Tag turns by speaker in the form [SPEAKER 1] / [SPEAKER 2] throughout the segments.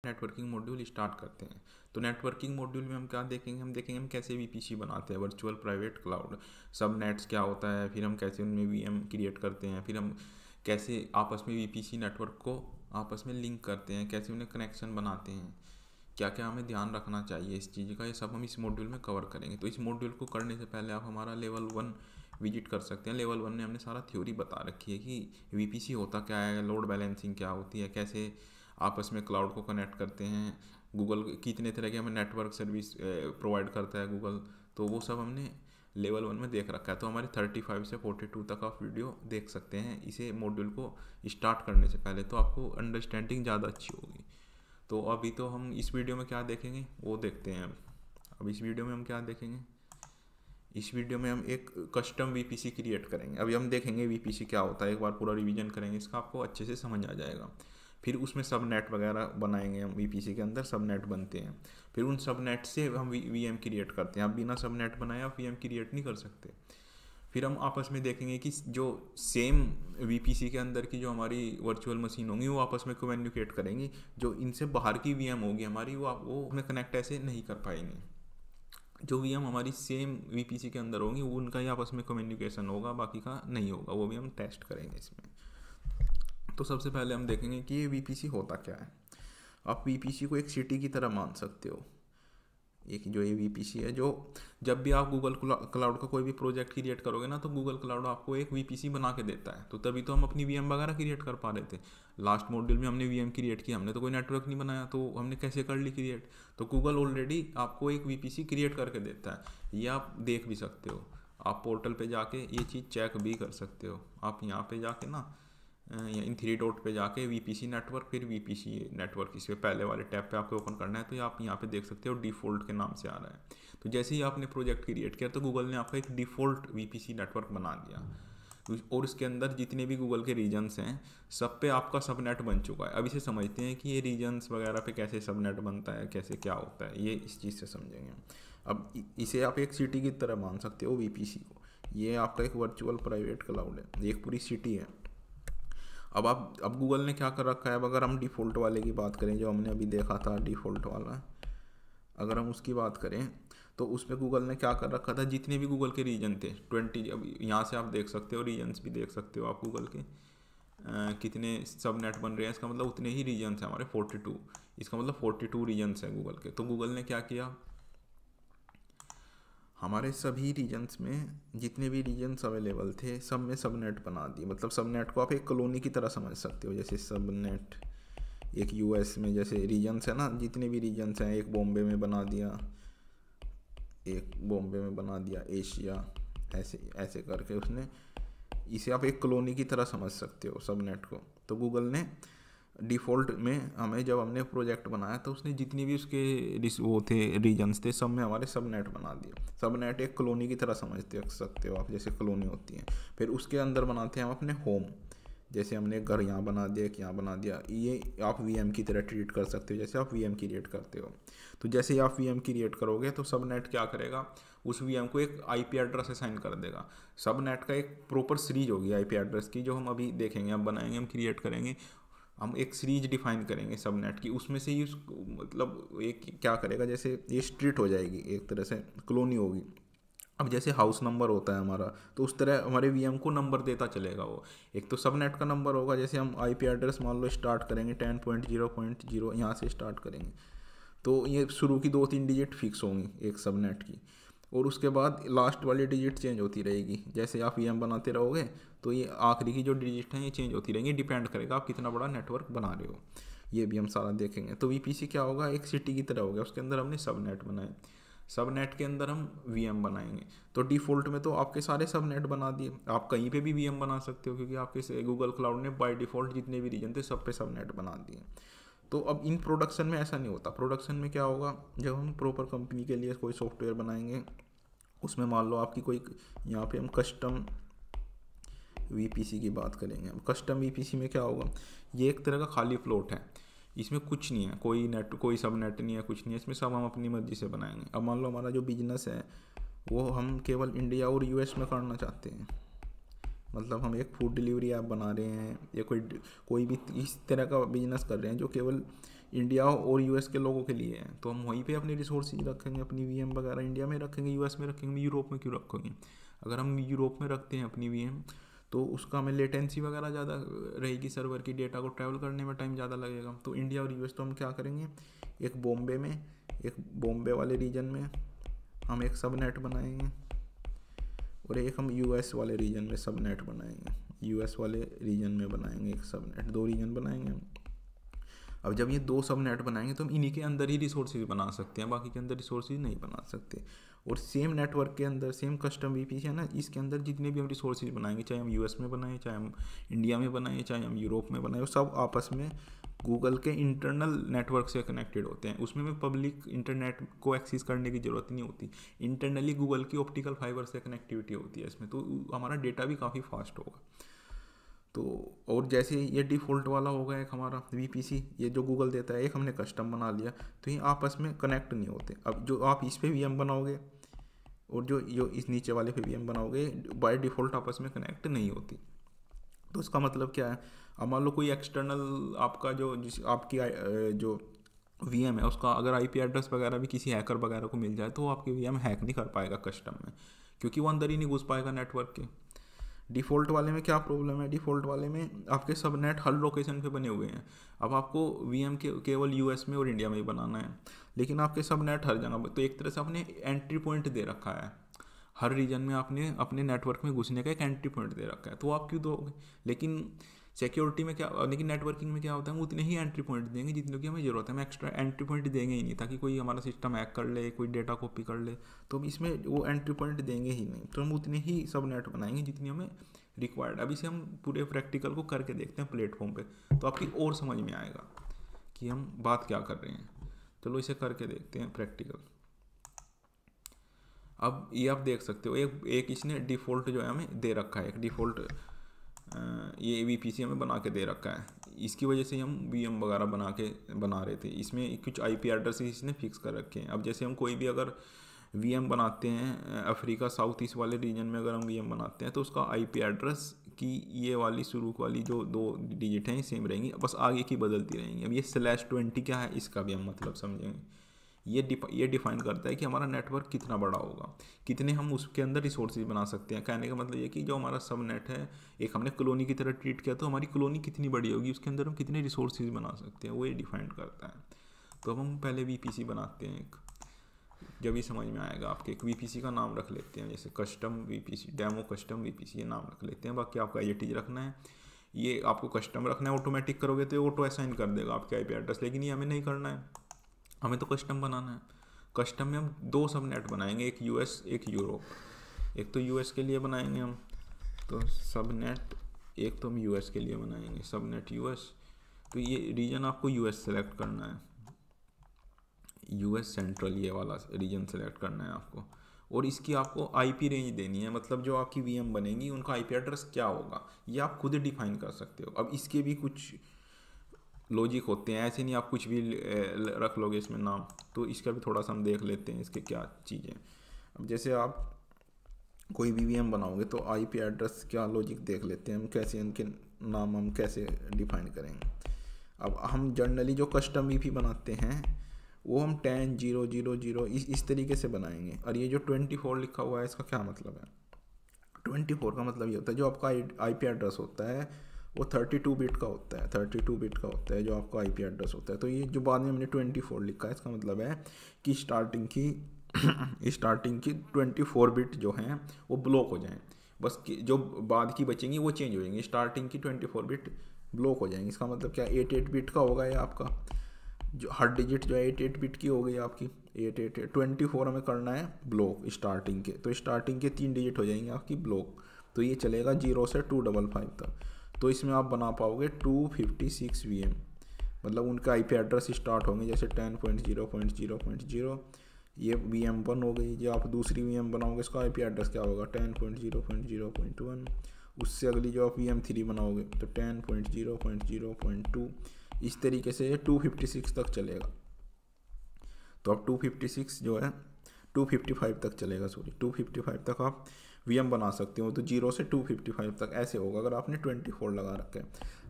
[SPEAKER 1] Networking module start करते हैं। तो नेटवर्किंग मॉड्यूल में हम क्या देखेंगे, हम देखेंगे हम कैसे वीपीसी बनाते हैं, वर्चुअल प्राइवेट क्लाउड, सब नेट्स क्या होता है, फिर हम कैसे उनमें वीएम क्रिएट करते हैं, फिर हम कैसे आपस में वीपीसी नेटवर्क को आपस में लिंक करते हैं, कैसे उन्हें कनेक्शन बनाते हैं, क्या क्या हमें ध्यान रखना चाहिए इस चीज़ का, ये सब हम इस मॉड्यूल में कवर करेंगे। तो इस मॉड्यूल को करने से पहले आप हमारा लेवल 1 विजिट कर सकते हैं। लेवल 1 में हमने सारा थ्योरी बता रखी है कि वीपीसी होता क्या है, लोड बैलेंसिंग क्या होती है, कैसे आपस में क्लाउड को कनेक्ट करते हैं, गूगल कितने तरह के हमें नेटवर्क सर्विस प्रोवाइड करता है गूगल, तो वो सब हमने लेवल 1 में देख रखा है। तो हमारे 35 से 42 तक आप वीडियो देख सकते हैं इसे मॉड्यूल को स्टार्ट करने से पहले, तो आपको अंडरस्टैंडिंग ज़्यादा अच्छी होगी। तो अभी तो हम इस वीडियो में क्या देखेंगे वो देखते हैं। अब इस वीडियो में हम क्या देखेंगे, इस वीडियो में हम एक कस्टम वीपीसी क्रिएट करेंगे। अभी हम देखेंगे वीपीसी क्या होता है, एक बार पूरा रिवीजन करेंगे, इसका आपको अच्छे से समझ आ जाएगा। फिर उसमें सब नेट वगैरह बनाएंगे हम, वीपीसी के अंदर सब नेट बनते हैं, फिर उन सब नेट से हम वीएम क्रिएट करते हैं। आप बिना सब नेट बनाए आप वीएम क्रिएट नहीं कर सकते। फिर हम आपस में देखेंगे कि जो सेम वीपीसी के अंदर की जो हमारी वर्चुअल मशीन होंगी वो आपस में कम्युनिकेट करेंगी, जो इनसे बाहर की वीएम होगी हमारी वो हमें कनेक्ट ऐसे नहीं कर पाएंगे। जो वीएम हमारी सेम वीपीसी के अंदर होंगी वो उनका ही आपस में कम्युनिकेशन होगा, बाकी का नहीं होगा, वो भी हम टेस्ट करेंगे इसमें। तो सबसे पहले हम देखेंगे कि ये वीपीसी होता क्या है। आप वीपीसी को एक सिटी की तरह मान सकते हो। एक जो ये वीपीसी है, जो जब भी आप गूगल क्लाउड का कोई भी प्रोजेक्ट क्रिएट करोगे ना, तो गूगल क्लाउड आपको एक वीपीसी बना के देता है। तो तभी तो हम अपनी वीएम वगैरह क्रिएट कर पा रहे थे। लास्ट मॉड्यूल में हमने वीएम क्रिएट किया, हमने तो कोई नेटवर्क नहीं बनाया, तो हमने कैसे कर ली क्रिएट। तो गूगल ऑलरेडी आपको एक वीपीसी क्रिएट करके देता है, ये आप देख भी सकते हो। आप पोर्टल पे जाके ये चीज़ चेक भी कर सकते हो। आप यहाँ पे जाके ना या इन 3 डॉट पे जाके वीपीसी नेटवर्क, फिर वीपीसी नेटवर्क, इसके पहले वाले टैब पे आपको ओपन करना है, तो आप यहाँ पे देख सकते हो डिफ़ॉल्ट के नाम से आ रहा है। तो जैसे ही आपने प्रोजेक्ट क्रिएट किया तो गूगल ने आपका एक डिफ़ॉल्ट वीपीसी नेटवर्क बना दिया, और इसके अंदर जितने भी गूगल के रीजन्स हैं सब पे आपका सबनेट बन चुका है। अब इसे समझते हैं कि ये रीजन्स वगैरह पे कैसे सबनेट बनता है, कैसे क्या होता है, ये इस चीज़ से समझेंगे। अब इसे आप एक सिटी की तरह मान सकते हो वीपीसी को। ये आपका एक वर्चुअल प्राइवेट क्लाउड है, एक पूरी सिटी है। अब गूगल ने क्या कर रखा है, अब अगर हम डिफ़ॉल्ट वाले की बात करें, जो हमने अभी देखा था डिफ़ॉल्ट वाला, अगर हम उसकी बात करें तो उसमें गूगल ने क्या कर रखा था, जितने भी गूगल के रीजन थे 20, अब यहाँ से आप देख सकते हो रीजन्स भी देख सकते हो आप गूगल के कितने सब नेट बन रहे हैं, इसका मतलब उतने ही रीजन्स हैं हमारे 42, इसका मतलब 42 रीजन्स हैं गूगल के। तो गूगल ने क्या किया, हमारे सभी रीजन्स में जितने भी रीजन्स अवेलेबल थे सब में सब नेट बना दिए। मतलब सब नेट को आप एक कॉलोनी की तरह समझ सकते हो। जैसे सब नेट एक यूएस में जैसे रीजन्स है ना, जितने भी रीजन्स हैं, एक बॉम्बे में बना दिया, एक बॉम्बे में बना दिया एशिया, ऐसे ऐसे करके उसने, इसे आप एक कॉलोनी की तरह समझ सकते हो सब नेट को। तो गूगल ने डिफ़ॉल्ट में हमें, जब हमने प्रोजेक्ट बनाया तो उसने जितनी भी उसके वो थे रीजन्स थे सब में हमारे सब नेट बना दिए। सब नेट एक कॉलोनी की तरह समझते सकते हो आप, जैसे कॉलोनी होती है। फिर उसके अंदर बनाते हैं हम अपने होम, जैसे हमने घर यहाँ बना दिया, एक यहाँ बना दिया, ये आप वीएम की तरह ट्रीट कर सकते हो, जैसे आप वीएम क्रिएट करते हो। तो जैसे ही आप वीएम क्रिएट करोगे तो सब नेट क्या करेगा, उस वीएम को एक आईपी एड्रेस असाइन कर देगा। सब नेट का एक प्रॉपर सीरीज होगी आईपी एड्रेस की, जो हम अभी देखेंगे, अब बनाएंगे, हम क्रिएट करेंगे, हम एक सीरीज डिफाइन करेंगे सब नेट की। उसमें से ही मतलब एक क्या करेगा, जैसे ये स्ट्रीट हो जाएगी, एक तरह से कॉलोनी होगी। अब जैसे हाउस नंबर होता है हमारा, तो उस तरह हमारे वीएम को नंबर देता चलेगा वो। एक तो सब नेट का नंबर होगा, जैसे हम आईपी एड्रेस मान लो स्टार्ट करेंगे 10.0.0 यहाँ से स्टार्ट करेंगे, तो ये शुरू की 2-3 डिजिट फिक्स होंगी एक सब नेट की, और उसके बाद लास्ट वाली डिजिट चेंज होती रहेगी। जैसे आप वीएम बनाते रहोगे तो ये आखिरी की जो डिजिट हैं ये चेंज होती रहेंगी, डिपेंड करेगा आप कितना बड़ा नेटवर्क बना रहे हो। ये भी हम सारा देखेंगे। तो वीपीसी क्या होगा, एक सिटी की तरह हो गया, उसके अंदर हमने सब नेट बनाए, सब नेट के अंदर हम वीएम बनाएंगे। तो डिफ़ॉल्ट में तो आपके सारे सब नेट बना दिए, आप कहीं पे भी वीएम बना सकते हो, क्योंकि आपके गूगल क्लाउड ने बाय डिफ़ॉल्ट जितने भी रीजन थे सब पे सब नेट बना दिए। तो अब इन प्रोडक्शन में ऐसा नहीं होता। प्रोडक्शन में क्या होगा, जब हम प्रॉपर कंपनी के लिए कोई सॉफ्टवेयर बनाएंगे, उसमें मान लो आपकी कोई, यहाँ पे हम कस्टम वीपीसी की बात करेंगे। अब कस्टम वीपीसी में क्या होगा, ये एक तरह का खाली प्लॉट है, इसमें कुछ नहीं है, कोई नेट, कोई सब नेट नहीं है, कुछ नहीं है, इसमें सब हम अपनी मर्जी से बनाएंगे। अब मान लो हमारा जो बिजनेस है वो हम केवल इंडिया और यूएस में करना चाहते हैं, मतलब हम एक फूड डिलीवरी ऐप बना रहे हैं, या कोई भी इस तरह का बिजनेस कर रहे हैं जो केवल इंडिया और यूएस के लोगों के लिए है, तो हम वहीं पे अपनी रिसोर्सेज रखेंगे, अपनी वीएम वगैरह इंडिया में रखेंगे, यूएस में रखेंगे, यूरोप में क्यों रखेंगे। अगर हम यूरोप में रखते हैं अपनी वीएम तो उसका हमें लेटेंसी वगैरह ज़्यादा रहेगी, सर्वर की डेटा को ट्रैवल करने में टाइम ज़्यादा लगेगा। तो इंडिया और यूएस, तो हम क्या करेंगे, एक बॉम्बे वाले रीजन में हम एक सब नेट बनाएंगे और एक हम यूएस वाले रीजन में सब नेट बनाएंगे, यूएस वाले रीजन में बनाएंगे एक सब नेट, 2 रीजन बनाएंगे हम। अब जब ये 2 सब नेट बनाएंगे तो हम इन्हीं के अंदर ही रिसोर्सेज बना सकते हैं, बाकी के अंदर रिसोर्सेज नहीं बना सकते। और सेम नेटवर्क के अंदर सेम कस्टम वीपीसी है ना, इसके अंदर जितने भी हम रिसोर्सेज बनाएंगे, चाहे हम यूएस में बनाएं, चाहे हम इंडिया में बनाएं, चाहे हम यूरोप में बनाएं, वो सब आपस में गूगल के इंटरनल नेटवर्क से कनेक्टेड होते हैं। उसमें में पब्लिक इंटरनेट को एक्सेस करने की ज़रूरत नहीं होती, इंटरनली गूगल की ऑप्टिकल फाइबर से कनेक्टिविटी होती है इसमें, तो हमारा डेटा भी काफ़ी फास्ट होगा। तो और जैसे ये डिफ़ॉल्ट वाला होगा एक हमारा वीपीसी, ये जो गूगल देता है, एक हमने कस्टम बना लिया, तो ये आपस में कनेक्ट नहीं होते। अब जो आप इस पे वीएम बनाओगे और जो इस नीचे वाले पे वीएम बनाओगे, बाय डिफ़ॉल्ट आपस में कनेक्ट नहीं होती। तो इसका मतलब क्या है, अब मान लो कोई एक्सटर्नल आपका आपकी जो वीएम है उसका अगर आईपी एड्रेस वगैरह भी किसी हैकर वगैरह को मिल जाए तो वो आपकी वीएम हैक नहीं कर पाएगा कस्टम में, क्योंकि वो अंदर ही नहीं घुस पाएगा नेटवर्क के। डिफ़ॉल्ट वाले में क्या प्रॉब्लम है, डिफ़ॉल्ट वाले में आपके सब नेट हर लोकेशन पे बने हुए हैं। अब आपको वीएम केवल यूएस में और इंडिया में ही बनाना है, लेकिन आपके सब नेट हर जगह, तो एक तरह से आपने एंट्री पॉइंट दे रखा है, हर रीजन में आपने अपने नेटवर्क में घुसने का एक एंट्री पॉइंट दे रखा है, तो आप क्यों दोगे। लेकिन सिक्योरिटी में क्या, लेकिन नेटवर्किंग में क्या होता है, हम उतने ही एंट्री पॉइंट देंगे जितने की हमें ज़रूरत है, हम एक्स्ट्रा एंट्री पॉइंट देंगे ही नहीं ताकि कोई हमारा सिस्टम हैक कर ले, कोई डेटा कॉपी कर ले, तो हम इसमें वो एंट्री पॉइंट देंगे ही नहीं। तो हम उतने ही सब नेट बनाएंगे जितनी हमें रिक्वायर्ड। अभी से हम पूरे प्रैक्टिकल को करके देखते हैं प्लेटफॉर्म पे, तो आपकी और समझ में आएगा कि हम बात क्या कर रहे हैं। चलो इसे करके देखते हैं प्रैक्टिकल। अब ये आप देख सकते हो, एक इसने डिफ़ॉल्ट जो है हमें दे रखा है, एक डिफ़ॉल्ट ये वीपीसी हमें बना के दे रखा है, इसकी वजह से हम वीएम वगैरह बना रहे थे। इसमें कुछ आईपी एड्रेस इसने फिक्स कर रखे हैं। अब जैसे हम कोई भी अगर वीएम बनाते हैं अफ्रीका साउथ ईस्ट वाले रीजन में, अगर हम वीएम बनाते हैं तो उसका आईपी एड्रेस की ये वाली शुरू वाली जो 2 डिजिट हैं सेम रहेंगी, बस आगे की बदलती रहेंगी। अब ये /20 क्या है, इसका भी हम मतलब समझेंगे। ये डिफाइन करता है कि हमारा नेटवर्क कितना बड़ा होगा, कितने हम उसके अंदर रिसोर्सेज बना सकते हैं। कहने का मतलब ये कि जो हमारा सब नेट है, एक हमने कॉलोनी की तरह ट्रीट किया, तो हमारी कॉलोनी कितनी बड़ी होगी, उसके अंदर हम कितने रिसोर्सेज बना सकते हैं, वो ये डिफाइन करता है। तो अब हम पहले वीपीसी बनाते हैं एक, जब ये समझ में आएगा आपके। एक वीपीसी का नाम रख लेते हैं, जैसे custom VPC, demo custom VPC, ये नाम रख लेते हैं। बाकी आपका ये चीज़ रखना है, ये आपको कस्टम रखना है। ऑटोमेटिक करोगे तो ऑटो असाइन कर देगा आपके आईपी एड्रेस, लेकिन ये हमें नहीं करना है, हमें तो कस्टम बनाना है। कस्टम में हम 2 सब नेट बनाएंगे, एक यूएस एक यूरोप। एक तो यूएस के लिए बनाएंगे हम, तो सब नेट, एक तो हम यूएस के लिए बनाएंगे सब नेट यूएस। तो ये रीजन आपको यूएस सेलेक्ट करना है, यूएस सेंट्रल ये वाला रीजन सेलेक्ट करना है आपको। और इसकी आपको आईपी रेंज देनी है, मतलब जो आपकी वीएम बनेगी उनका आईपी एड्रेस क्या होगा, ये आप खुद डिफाइन कर सकते हो। अब इसके भी कुछ लॉजिक होते हैं, ऐसे नहीं आप कुछ भी रख लोगे इसमें नाम। तो इसका भी थोड़ा सा हम देख लेते हैं इसके क्या चीज़ें। अब जैसे आप कोई भी वीएम बनाओगे तो आईपी एड्रेस क्या लॉजिक देख लेते हैं हम, कैसे इनके नाम हम कैसे डिफाइन करेंगे। अब हम जनरली जो कस्टम वीपी बनाते हैं वो हम 10.0.0.0 इस तरीके से बनाएंगे। और ये जो 24 लिखा हुआ है, इसका क्या मतलब है, 24 का मतलब ये होता है जो आपका आईपी एड्रेस होता है वो 32 बिट का होता है, 32 बिट का होता है जो आपका आईपी एड्रेस होता है। तो ये जो बाद में हमने 24 लिखा है, इसका मतलब है कि स्टार्टिंग की 24 बिट जो हैं वो ब्लॉक हो जाएं, बस जो बाद की बचेंगी वो चेंज हो जाएंगी। स्टार्टिंग की 24 बिट ब्लॉक हो जाएंगी। इसका मतलब क्या, 8 बिट का होगा ये आपका, जो हर डिजिट जो है 8 बिट की हो गई आपकी, 24 हमें करना है ब्लॉक स्टार्टिंग के, तो स्टार्टिंग के 3 डिजिट हो जाएंगे आपकी ब्लॉक। तो ये चलेगा 0 से 255 तक। तो इसमें आप बना पाओगे 256 वीएम, मतलब उनका आईपी एड्रेस स्टार्ट होंगे जैसे 10.0.0.0, ये वीएम 1 हो गई। जो आप दूसरी वीएम बनाओगे इसका आईपी एड्रेस क्या होगा, 10.0.0.1। उससे अगली जो आप वीएम 3 बनाओगे तो 10.0.0.2। इस तरीके से 256 तक चलेगा। तो अब 256 जो है 255 तक चलेगा, 255 तक आप VM बना सकते हो, तो 0 से 255 तक ऐसे होगा अगर आपने 24 लगा रखा है।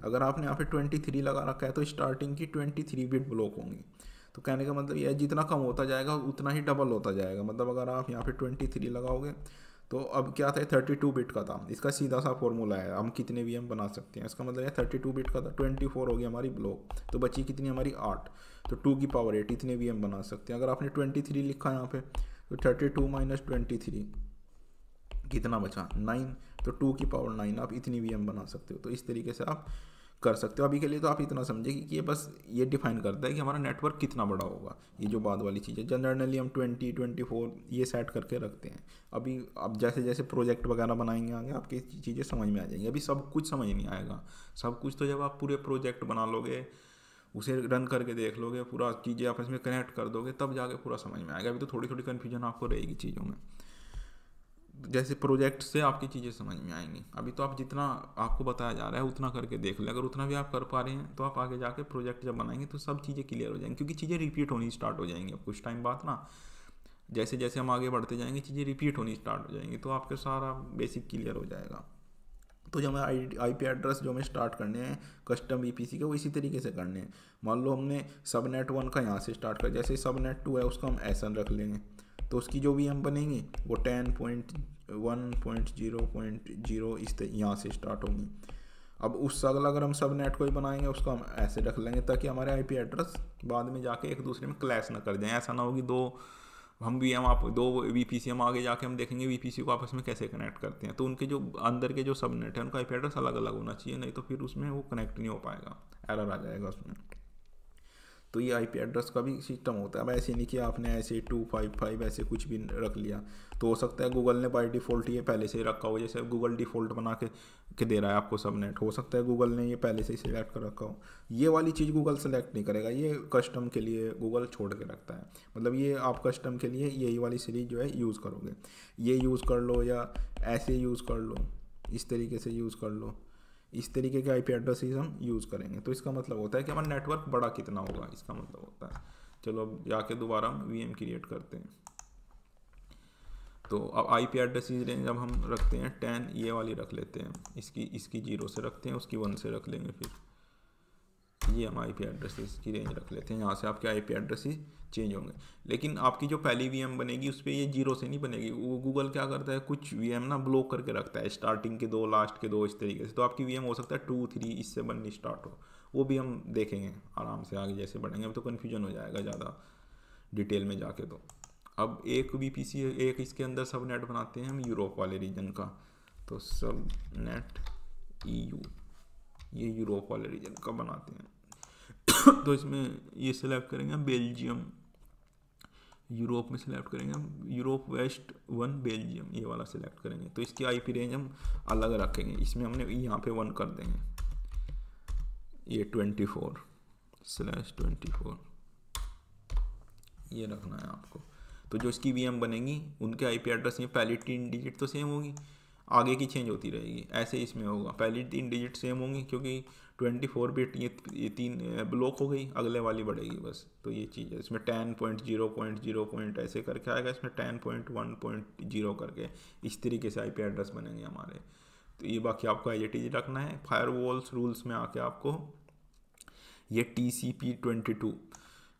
[SPEAKER 1] अगर आपने यहाँ पे 23 लगा रखा है तो स्टार्टिंग की 23 बिट ब्लॉक होंगी। तो कहने का मतलब यह जितना कम होता जाएगा उतना ही डबल होता जाएगा। मतलब अगर आप यहाँ पे 23 लगाओगे तो अब क्या था, 32 बिट का था, इसका सीधा सा फॉर्मूला है हम कितने VM बना सकते हैं। इसका मतलब है 32 बिट का था, 24 हो गई हमारी ब्लॉक, तो बची कितनी हमारी 8, तो 2 की पावर 8 इतने VM बना सकते हैं। अगर आपने 23 लिखा यहाँ पे तो 32 माइनस 23 कितना बचा 9, तो 2 की पावर 9 आप इतनी VM बना सकते हो। तो इस तरीके से आप कर सकते हो। अभी के लिए तो आप इतना समझे कि ये बस ये डिफाइन करता है कि हमारा नेटवर्क कितना बड़ा होगा। ये जो बाद वाली चीज़ है जनरली हम 20 24 ये सेट करके रखते हैं। अभी अब जैसे जैसे प्रोजेक्ट वगैरह बनाएंगे आगे आपकी चीज़ें समझ में आ जाएंगी। अभी सब कुछ समझ नहीं आएगा। सब कुछ तो जब आप पूरे प्रोजेक्ट बना लोगे, उसे रन करके देख लोगे, पूरा चीज़ें आपस में कनेक्ट कर दोगे, तब जाके पूरा समझ में आएगा। अभी तो थोड़ी थोड़ी कन्फ्यूजन आपको रहेगी चीज़ों में, जैसे प्रोजेक्ट से आपकी चीज़ें समझ में आएंगी। अभी तो आप जितना आपको बताया जा रहा है उतना करके देख लें। अगर उतना भी आप कर पा रहे हैं तो आप आगे जाके प्रोजेक्ट जब बनाएंगे तो सब चीज़ें क्लियर हो जाएंगी, क्योंकि चीज़ें रिपीट होनी स्टार्ट हो जाएंगी। अब कुछ टाइम बाद ना, जैसे जैसे हम आगे बढ़ते जाएंगे चीज़ें रिपीट होनी स्टार्ट हो जाएंगी, तो आपके सारा बेसिक क्लियर हो जाएगा। तो जो हमें IP एड्रेस जो हमें स्टार्ट करने हैं कस्टम VPC के, वो इसी तरीके से करने हैं। मान लो हमने सबनेट 1 का यहाँ से स्टार्ट कर, जैसे सबनेट 2 है उसका हम ऐसा रख लेंगे, तो उसकी जो VM बनेंगी वो 10.1.0.0 इस यहाँ से स्टार्ट होंगी। अब उससे अगला अगर हम सबनेट को ही बनाएंगे उसका हम ऐसे रख लेंगे, ताकि हमारे IP एड्रेस बाद में जाके एक दूसरे में क्लैश ना कर जाए। ऐसा ना होगी दो VPC हम आगे जाके हम देखेंगे VPC को आपस में कैसे कनेक्ट करते हैं, तो उनके जो अंदर के जो सबनेट है उनका IP एड्रेस अलग अलग होना चाहिए, नहीं तो फिर उसमें वो कनेक्ट नहीं हो पाएगा, एरर आ जाएगा उसमें। तो ये IP एड्रेस का भी सिस्टम होता है। अब ऐसे नहीं कि आपने ऐसे 255 ऐसे कुछ भी रख लिया, तो हो सकता है गूगल ने बाय डिफ़ॉल्ट ये पहले से ही रखा हो, जैसे गूगल डिफ़ॉल्ट बना के दे रहा है आपको सबनेट, हो सकता है गूगल ने ये पहले से ही सिलेक्ट कर रखा हो। ये वाली चीज़ गूगल सेलेक्ट नहीं करेगा, ये कस्टम के लिए गूगल छोड़ के रखता है। मतलब ये आप कस्टम के लिए यही वाली सीरीज जो है यूज़ करोगे, ये यूज़ कर लो या ऐसे यूज़ कर लो, इस तरीके से यूज़ कर लो, इस तरीके के IP एड्रेसेस हम यूज़ करेंगे। तो इसका मतलब होता है कि हमारा नेटवर्क बड़ा कितना होगा, इसका मतलब होता है। चलो अब जाके दोबारा हम VM क्रिएट करते हैं। तो अब IP एड्रेसेस रेंज अब हम रखते हैं 10, ये वाली रख लेते हैं, इसकी 0 से रखते हैं, उसकी 1 से रख लेंगे। फिर ये हम IP एड्रेसेस की रेंज रख लेते हैं, यहाँ से आपके IP एड्रेसेस चेंज होंगे। लेकिन आपकी जो पहली VM बनेगी उस पर ये 0 से नहीं बनेगी। वो गूगल क्या करता है, कुछ VM ना ब्लॉक करके रखता है, स्टार्टिंग के 2 लास्ट के 2 इस तरीके से। तो आपकी VM हो सकता है 2 3 इससे बननी स्टार्ट हो, वो भी हम देखेंगे आराम से आगे जैसे बढ़ेंगे। अब तो कन्फ्यूजन हो जाएगा ज़्यादा डिटेल में जाके। तो अब एक VPC एक इसके अंदर सब नेट बनाते हैं हम यूरोप वाले रीजन का, तो सब नेट EU ये यूरोप वाले रीजन का बनाते हैं। तो इसमें ये सिलेक्ट करेंगे हम बेल्जियम, यूरोप में सिलेक्ट करेंगे हम यूरोप वेस्ट 1 बेल्जियम, ये वाला सिलेक्ट करेंगे। तो इसकी IP रेंज हम अलग रखेंगे, इसमें हमने यहाँ पे 1 कर देंगे, ये 24/24 ये रखना है आपको। तो जो इसकी VM बनेंगी उनके IP एड्रेस ये पहली 3 डिजिट तो सेम होगी, आगे की चेंज होती रहेगी। ऐसे इसमें होगा, पहली 3 डिजिट सेम होंगी क्योंकि 24 बिट ये 3 ब्लॉक हो गई, अगले वाली बढ़ेगी बस। तो ये चीज़ है इसमें 10.0.0 ऐसे करके आएगा, इसमें 10.1.0 करके इस तरीके से IP एड्रेस बनेंगे हमारे। तो ये बाकी आपको एज इट इज रखना है। फायरवॉल्स रूल्स में आके आपको ये TCP/22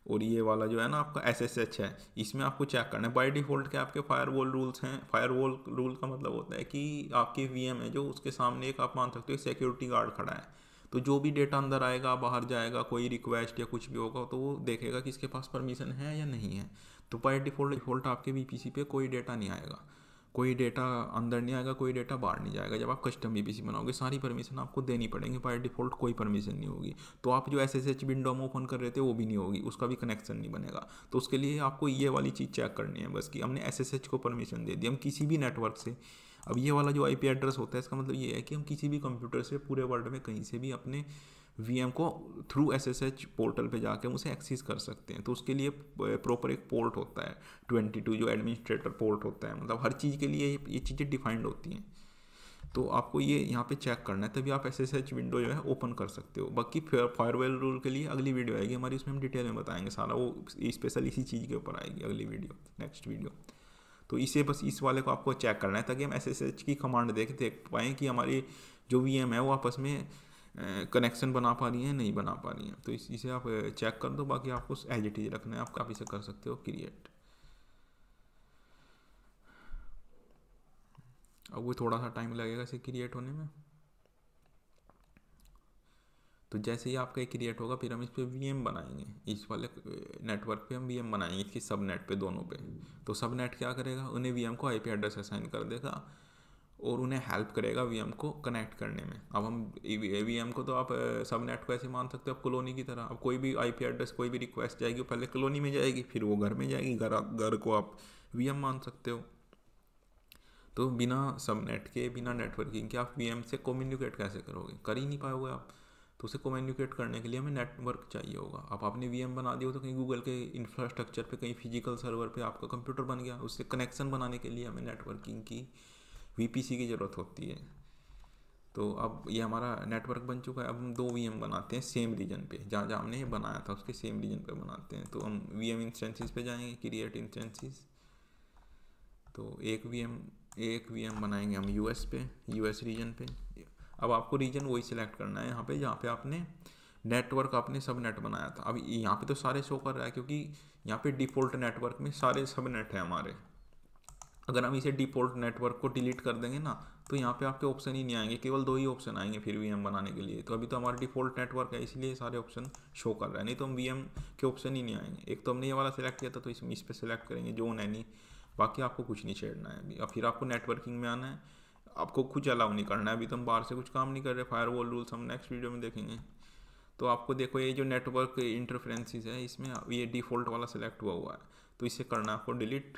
[SPEAKER 1] और ये वाला जो है ना आपका SSH है, इसमें आपको चेक करना है। बाय डिफ़ॉल्ट के आपके फायरवॉल रूल्स हैं। फायरवॉल रूल का मतलब होता है कि आपकी VM है जो उसके सामने एक आप मान सकते हो सिक्योरिटी गार्ड खड़ा है, तो जो भी डेटा अंदर आएगा बाहर जाएगा, कोई रिक्वेस्ट या कुछ भी होगा तो वो देखेगा कि इसके पास परमिशन है या नहीं है। तो बाय डिफ़ॉल्ट आपके VPC पे कोई डेटा नहीं आएगा, कोई डेटा अंदर नहीं आएगा, कोई डेटा बाहर नहीं जाएगा। जब आप कस्टम VPC बनाओगे सारी परमिशन आपको देनी पड़ेंगी, बाय डिफ़ॉल्ट कोई परमिशन नहीं होगी। तो आप जो SSH विंडो में ओपन कर रहे थे वो भी नहीं होगी, उसका भी कनेक्शन नहीं बनेगा। तो उसके लिए आपको ये वाली चीज़ चेक करनी है बस कि हमने SSH को परमिशन दे दी हम किसी भी नेटवर्क से। अब ये वाला जो IP एड्रेस होता है इसका मतलब ये है कि हम किसी भी कंप्यूटर से पूरे वर्ल्ड में कहीं से भी अपने VM को थ्रू SSH पोर्टल पे जाके हम उसे एक्सेस कर सकते हैं। तो उसके लिए प्रॉपर एक पोर्ट होता है 22 जो एडमिनिस्ट्रेटर पोर्ट होता है, मतलब हर चीज़ के लिए ये चीज़ें डिफाइंड होती हैं। तो आपको ये यहाँ पे चेक करना है, तभी आप SSH विंडो जो है ओपन कर सकते हो। बाकी फायरवॉल रूल के लिए अगली वीडियो आएगी हमारी, उसमें हम डिटेल में बताएंगे सारा, वो स्पेशल इसी चीज़ के ऊपर आएगी अगली वीडियो, नेक्स्ट वीडियो। तो इसे बस इस वाले को आपको चेक करना है ताकि हम SSH की कमांड देख पाएँ कि हमारी जो VM है वो आपस में कनेक्शन बना पा रही है नहीं बना पा रही है। तो इसे आप चेक कर दो, बाकी आपको एज इट इज रखना है, आप इसे कर सकते हो क्रिएट। अब वो थोड़ा सा टाइम लगेगा इसे क्रिएट होने में। तो जैसे ही आपका क्रिएट होगा फिर हम इस पर VM बनाएंगे, इस वाले नेटवर्क पे हम VM बनाएंगे इसकी सब नेट पे दोनों पे। तो सब नेट क्या करेगा, उन्हें VM को IP एड्रेस असाइन कर देगा और उन्हें हेल्प करेगा VM को कनेक्ट करने में। अब हम VM को तो आप सब नेट को ऐसे मान सकते हो आप कॉलोनी की तरह। अब कोई भी IP एड्रेस कोई भी रिक्वेस्ट जाएगी पहले कॉलोनी में जाएगी, फिर वो घर में जाएगी, घर को आप VM मान सकते हो। तो बिना सबनेट के, बिना नेटवर्किंग के आप VM से कम्युनिकेट कैसे करोगे, कर ही नहीं पाओगे आप। तो उसे कम्युनिकेट करने के लिए हमें नेटवर्क चाहिए होगा। अब आपने VM बना दिया हो तो कहीं गूगल के इंफ्रास्ट्रक्चर पे, कहीं फिजिकल सर्वर पे आपका कंप्यूटर बन गया, उससे कनेक्शन बनाने के लिए हमें नेटवर्किंग की VPC की ज़रूरत होती है। तो अब ये हमारा नेटवर्क बन चुका है। अब हम 2 VM बनाते हैं सेम रीजन पे, जहाँ जहाँ हमने ये बनाया था उसके सेम रीजन पे बनाते हैं। तो हम VM इंस्टेंसेस पे जाएंगे, क्रिएट इंस्टेंसेस। तो एक VM बनाएंगे हम US पे, US रीजन पे। अब आपको रीजन वही सिलेक्ट करना है यहाँ पे जहाँ पे आपने नेटवर्क आपने सब नेट बनाया था। अब यहाँ पे तो सारे शो कर रहा है क्योंकि यहाँ पे डिफ़ॉल्ट नेटवर्क में सारे सब नेट हैं हमारे। अगर हम इसे डिफ़ॉल्ट नेटवर्क को डिलीट कर देंगे ना तो यहाँ पे आपके ऑप्शन ही नहीं आएंगे, केवल 2 ही ऑप्शन आएंगे फिर VM बनाने के लिए। तो अभी तो हमारा डिफ़ॉल्ट नेटवर्क है इसलिए सारे ऑप्शन शो कर रहा है, नहीं तो हम VM के ऑप्शन ही नहीं आएंगे। एक तो हमने ये वाला सिलेक्ट किया था तो इस पर सिलेक्ट करेंगे जोन एनी, बाकी आपको कुछ नहीं छेड़ना है अभी। अब फिर आपको नेटवर्किंग में आना है, आपको कुछ अलाउ नहीं करना है। अभी तो हम बाहर से कुछ काम नहीं कर रहे, फायरवॉल रूल्स हम नेक्स्ट वीडियो में देखेंगे। तो आपको देखो ये जो नेटवर्क इंटरफ्रेंसेस है इसमें ये डिफ़ॉल्ट वाला सिलेक्ट हुआ है, तो इसे करना है आपको डिलीट।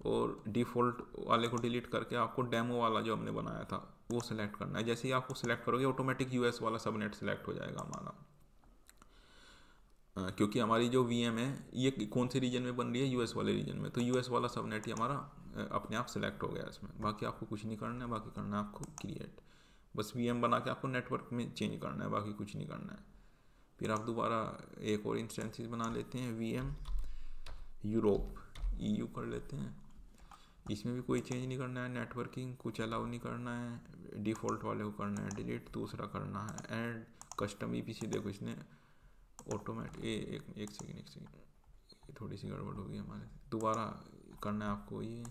[SPEAKER 1] और डिफ़ॉल्ट वाले को डिलीट करके आपको डेमो वाला जो हमने बनाया था वो सिलेक्ट करना है। जैसे ही आपको सिलेक्ट करोगे ऑटोमेटिक US वाला सबनेट सिलेक्ट हो जाएगा हमारा। क्योंकि हमारी जो VM है ये कौन से रीजन में बन रही है, US वाले रीजन में, तो US वाला सबनेट ही हमारा अपने आप सिलेक्ट हो गया इसमें। बाकी आपको कुछ नहीं करना है, बाकी करना है आपको क्रिएट। बस VM बना के आपको नेटवर्क में चेंज करना है, बाकी कुछ नहीं करना है। फिर आप दोबारा एक और इंस्टेंसेस बना लेते हैं VM यूरोप EU कर लेते हैं। इसमें भी कोई चेंज नहीं करना है, नेटवर्किंग कुछ अलाउ नहीं करना है, डिफ़ॉल्ट वाले को करना है डिलीट। दूसरा करना है ऐड कस्टम EPC। देखो इसने ऑटोमेटिक एक सेकेंड थोड़ी सी गड़बड़ होगी हमारे, दोबारा करना है आपको ये।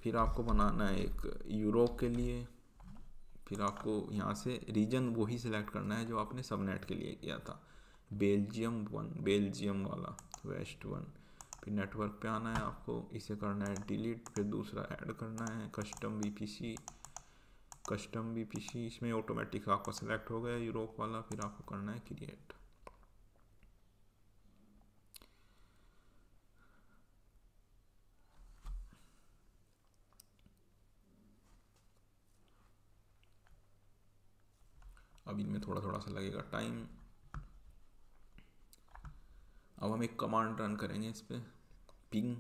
[SPEAKER 1] फिर आपको बनाना है एक यूरोप के लिए, फिर आपको यहाँ से रीजन वही सिलेक्ट करना है जो आपने सबनेट के लिए किया था, बेल्जियम 1, बेल्जियम वाला, वेस्ट 1। फिर नेटवर्क पे आना है आपको, इसे करना है डिलीट। फिर दूसरा ऐड करना है कस्टम VPC, इसमें ऑटोमेटिक आपका सिलेक्ट हो गया यूरोप वाला। फिर आपको करना है क्रिएट। अब इनमें थोड़ा थोड़ा सा लगेगा टाइम। अब हम एक कमांड रन करेंगे इस पर, पिंग।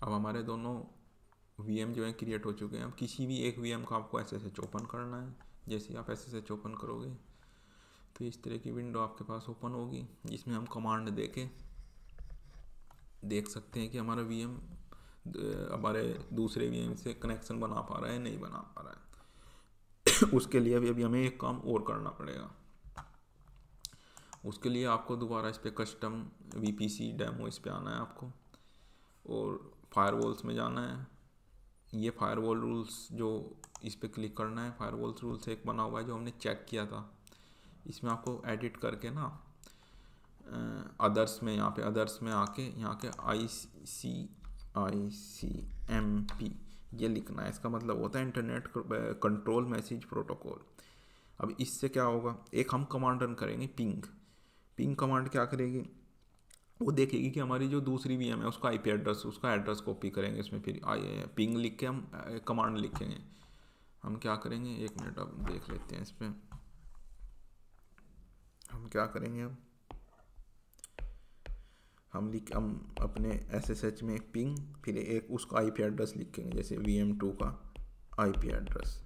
[SPEAKER 1] अब हमारे दोनों VM जो है क्रिएट हो चुके हैं। अब किसी भी एक VM को आपको SSH ओपन करना है। जैसे ही आप SSH ओपन करोगे तो इस तरह की विंडो आपके पास ओपन होगी जिसमें हम कमांड देके देख सकते हैं कि हमारा VM हमारे दूसरे VM से कनेक्शन बना पा रहा है नहीं बना पा रहा है। उसके लिए अभी हमें एक काम और करना पड़ेगा। उसके लिए आपको दोबारा इस पर कस्टम VPC डेमो इस पर आना है आपको और फायरवॉल्स में जाना है। ये फायरवॉल रूल्स जो इस पर क्लिक करना है, फायरवॉल रूल्स एक बना हुआ है जो हमने चेक किया था। इसमें आपको एडिट करके ना अदर्स में, यहाँ पे अदर्स में आके यहाँ के ICMP ये लिखना है। इसका मतलब होता है इंटरनेट कंट्रोल मैसेज प्रोटोकॉल। अब इससे क्या होगा, एक हम कमांड रन करेंगे पिंग कमांड क्या करेगी, वो देखेगी कि हमारी जो दूसरी VM है उसका IP एड्रेस, उसका एड्रेस कॉपी करेंगे इसमें। फिर पिंग लिख के हम कमांड लिखेंगे। हम क्या करेंगे, एक मिनट अब देख लेते हैं इस पर हम क्या करेंगे। हम अपने SSH में पिंग, फिर एक उसका IP एड्रेस लिखेंगे, जैसे VM2 का IP एड्रेस।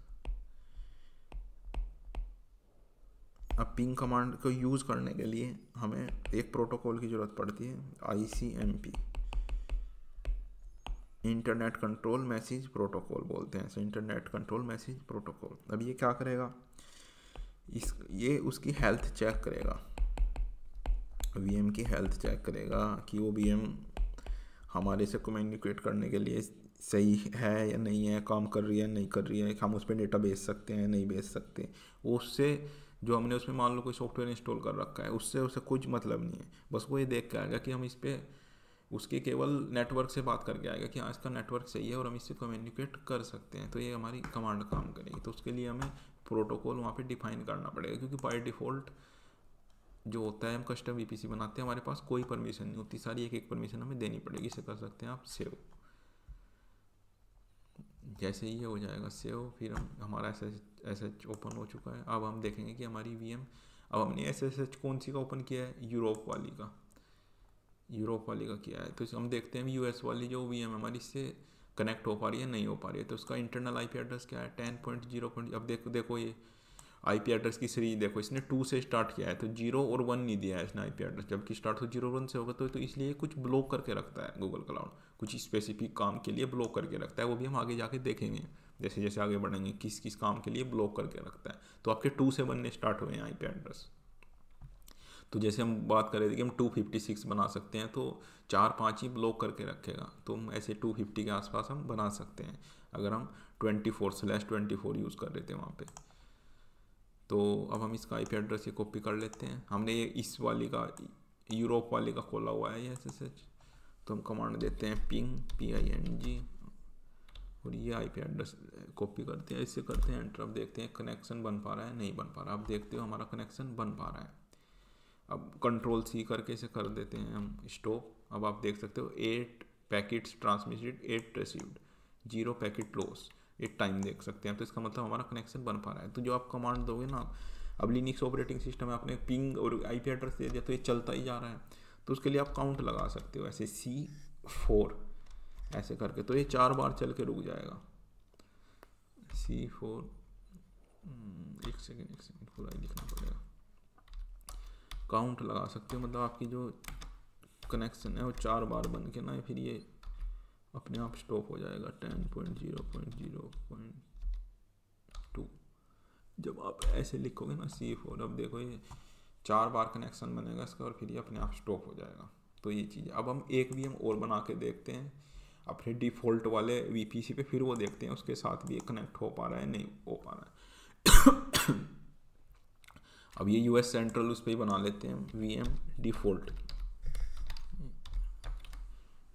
[SPEAKER 1] अब पिंग कमांड को यूज़ करने के लिए हमें एक प्रोटोकॉल की ज़रूरत पड़ती है, ICMP, internet control message protocol बोलते हैं इसे, इंटरनेट कंट्रोल मैसेज प्रोटोकॉल। अब ये क्या करेगा, ये उसकी हेल्थ चेक करेगा, VM की हेल्थ चेक करेगा कि वो VM हमारे से कम्युनिकेट करने के लिए सही है या नहीं है, काम कर रही है नहीं कर रही है, हम उस पर डेटा भेज सकते हैं नहीं भेज सकते। वो उससे जो हमने उसमें मान लो कोई सॉफ्टवेयर इंस्टॉल कर रखा है उससे उसे कुछ मतलब नहीं है, बस वो ये देख के आएगा कि हम इस पर उसके केवल नेटवर्क से बात करके आएगा कि हाँ इसका नेटवर्क सही है और हम इससे कम्युनिकेट कर सकते हैं, तो ये हमारी कमांड काम करेगी। तो उसके लिए हमें प्रोटोकॉल वहाँ पे डिफाइन करना पड़ेगा, क्योंकि बाय डिफ़ॉल्ट जो होता है हम कस्टम VPC बनाते हैं, हमारे पास कोई परमिशन नहीं होती, सारी एक एक परमिशन हमें देनी पड़ेगी। इसे कर सकते हैं आप सेव, जैसे ही ये हो जाएगा सेव, फिर हमारा SSH ओपन हो चुका है। अब हम देखेंगे कि हमारी VM, अब हमने SSH कौन सी का ओपन किया है, यूरोप वाली का किया है। तो हम देखते हैं US वाली जो VM हमारी इससे कनेक्ट हो पा रही है नहीं हो पा रही है। तो उसका इंटरनल IP एड्रेस क्या है, 10.0. अब देखो ये IP एड्रेस की सीरीज देखो, इसने 2 से स्टार्ट किया है, तो 0 और 1 नहीं दिया है इसने IP एड्रेस, जबकि स्टार्ट तो 0 1 से होगा। तो इसलिए कुछ ब्लॉक करके रखता है गूगल क्लाउड, कुछ स्पेसिफिक काम के लिए ब्लॉक करके रखता है, वो भी हम आगे जाके देखेंगे जैसे जैसे आगे बढ़ेंगे किस किस काम के लिए ब्लॉक करके रखता है। तो आपके 2 से बनने स्टार्ट हुए हैं IP एड्रेस। तो जैसे हम बात कर रहे थे कि हम 256 बना सकते हैं, तो 4-5 ही ब्लॉक करके रखेगा, तो हम ऐसे 250 के आसपास हम बना सकते हैं अगर हम 24/24 यूज़ कर रहे थे वहाँ पे। तो अब हम इसका IP एड्रेस ये कॉपी कर लेते हैं। हमने ये इस वाली का यूरोप वाली का खोला हुआ है ये SSH, तो हम कमांड देते हैं PING और ये IP एड्रेस कॉपी करते हैं, इससे करते हैं एंटर। अब देखते हैं कनेक्शन बन पा रहा है नहीं बन पा रहा। अब देखते हो हमारा कनेक्शन बन पा रहा है। अब Ctrl+C करके इसे कर देते हैं हम स्टॉप। अब आप देख सकते हो 8 packets transmitted 8 received 0 packet loss, एक टाइम देख सकते हैं। तो इसका मतलब हमारा कनेक्शन बन पा रहा है। तो जो आप कमांड दोगे ना, अब लिनक्स ऑपरेटिंग सिस्टम में आपने पिंग और IP एड्रेस दे दिया तो ये चलता ही जा रहा है, तो उसके लिए आप काउंट लगा सकते हो ऐसे C4 ऐसे करके, तो ये 4 बार चल के रुक जाएगा। C4 एक सेकेंड पूरा ही लिखना पड़ेगा, काउंट लगा सकते हो, मतलब आपकी जो कनेक्शन है वो 4 बार बन के ना फिर ये अपने आप स्टॉप हो जाएगा 10.0.0.2। जब आप ऐसे लिखोगे ना C4, अब देखो ये 4 बार कनेक्शन बनेगा इसका और फिर ये अपने आप स्टॉप हो जाएगा। तो ये चीज़, अब हम एक VM और बना के देखते हैं अपने डिफ़ॉल्ट वाले VPC पे, फिर वो देखते हैं उसके साथ भी ये कनेक्ट हो पा रहा है नहीं हो पा रहा है। अब ये US सेंट्रल उस पर ही बना लेते हैं VM डिफ़ॉल्ट,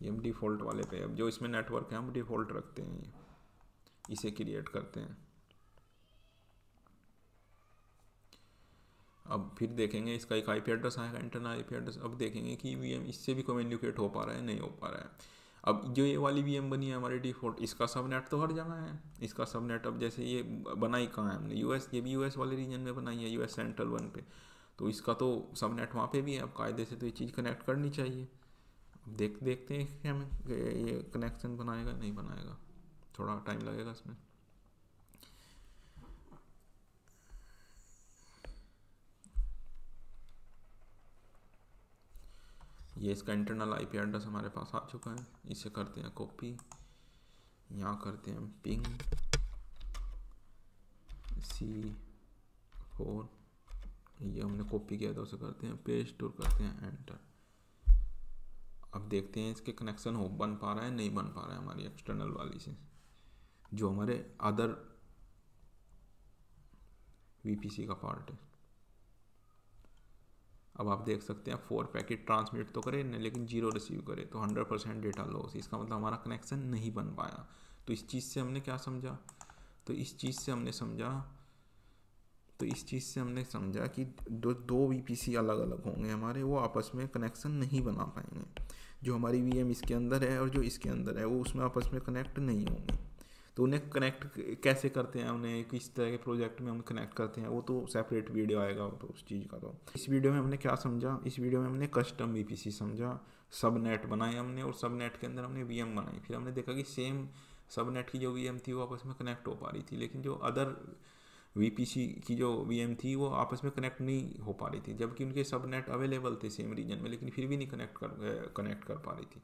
[SPEAKER 1] ये हम डिफ़ॉल्ट वाले पे, अब जो इसमें नेटवर्क है हम डिफ़ॉल्ट रखते हैं, ये इसे क्रिएट करते हैं। अब फिर देखेंगे इसका एक IP एड्रेस आएगा, इंटरनल IP एड्रेस। अब देखेंगे कि VM इससे भी कम्युनिकेट हो पा रहा है नहीं हो पा रहा है। अब जो ये वाली VM बनी है हमारी डिफ़ॉल्ट, इसका सबनेट तो हर जगह है, इसका सबनेट अब जैसे ये बनाई कहाँ है हमने, US, ये भी US वाले रीजन में बनाई है, US सेंट्रल 1 पे, तो इसका तो सबनेट वहाँ पे भी है। अब कायदे से तो ये चीज़ कनेक्ट करनी चाहिए। देखते हैं कि हमें ये कनेक्शन बनाएगा नहीं बनाएगा, थोड़ा टाइम लगेगा इसमें। ये इसका इंटरनल IP एड्रेस हमारे पास आ चुका है, इसे करते हैं कॉपी, यहाँ करते हैं पिंग C4, ये हमने कॉपी किया था उसे करते हैं पेस्ट और करते हैं एंटर। अब देखते हैं इसके कनेक्शन हो बन पा रहा है नहीं बन पा रहा है हमारी एक्सटर्नल वाली से, जो हमारे अदर VPC का पार्ट है। अब आप देख सकते हैं 4 पैकेट ट्रांसमिट तो करे लेकिन 0 रिसीव करे, तो 100% डेटा लॉस, इसका मतलब हमारा कनेक्शन नहीं बन पाया। तो इस चीज़ से हमने क्या समझा, तो इस चीज़ से हमने समझा कि दो VPC अलग अलग होंगे हमारे, वो आपस में कनेक्शन नहीं बना पाएंगे। जो हमारी VM इसके अंदर है और जो इसके अंदर है वो उसमें आपस में कनेक्ट नहीं होंगे। तो उन्हें कनेक्ट कैसे करते हैं, उन्हें किस तरह के प्रोजेक्ट में हम कनेक्ट करते हैं, वो तो सेपरेट वीडियो आएगा तो उस चीज़ का। तो इस वीडियो में हमने क्या समझा, इस वीडियो में हमने कस्टम VPC समझा, सबनेट बनाए हमने और सबनेट के अंदर हमने VM बनाई। फिर हमने देखा कि सेम सबनेट की जो VM थी वो आपस में कनेक्ट हो पा रही थी, लेकिन जो अदर वीपीसी की जो वीएम थी वो आपस में कनेक्ट नहीं हो पा रही थी, जबकि उनके सब नेट अवेलेबल थे सेम रीजन में, लेकिन फिर भी नहीं कनेक्ट कर पा रही थी।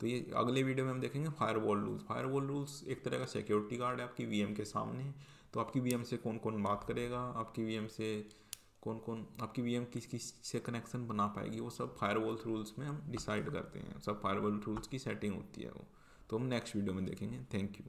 [SPEAKER 1] तो ये अगले वीडियो में हम देखेंगे फायरवॉल रूल्स। फायरवॉल रूल्स एक तरह का सिक्योरिटी गार्ड है आपकी वीएम के सामने। तो आपकी वीएम से कौन कौन बात करेगा, आपकी वीएम से कौन कौन, आपकी वीएम किस किस से कनेक्शन बना पाएगी, वो सब फायरवॉल रूल्स में हम डिसाइड करते हैं। सब फायरवॉल रूल्स की सेटिंग होती है वो। तो हम नेक्स्ट वीडियो में देखेंगे। Thank you.